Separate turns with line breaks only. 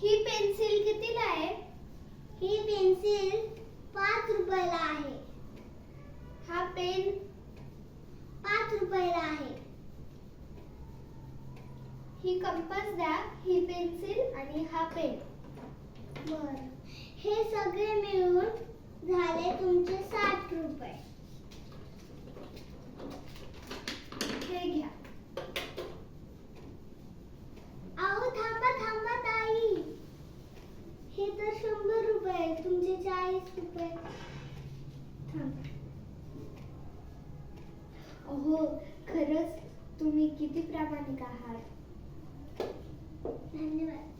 ही pencil कितीला आहे?
ही pencil 5 रुपयाला आहे.
हा पेन
5 रुपयाला आहे.
ही कंपास द्या, ही पेन्सिल आणि हा पेन.
बर, हे सगळे मिळून झाले तुमचे 60 रुपये.
हे घ्या.
अहो थांबा थांबा ताई, हे तर 100 रुपये, तुमचे 40 रुपये. थांबा.
अहो खरंच तुम्ही किती प्रामाणिक आहात.
धन्यवाद.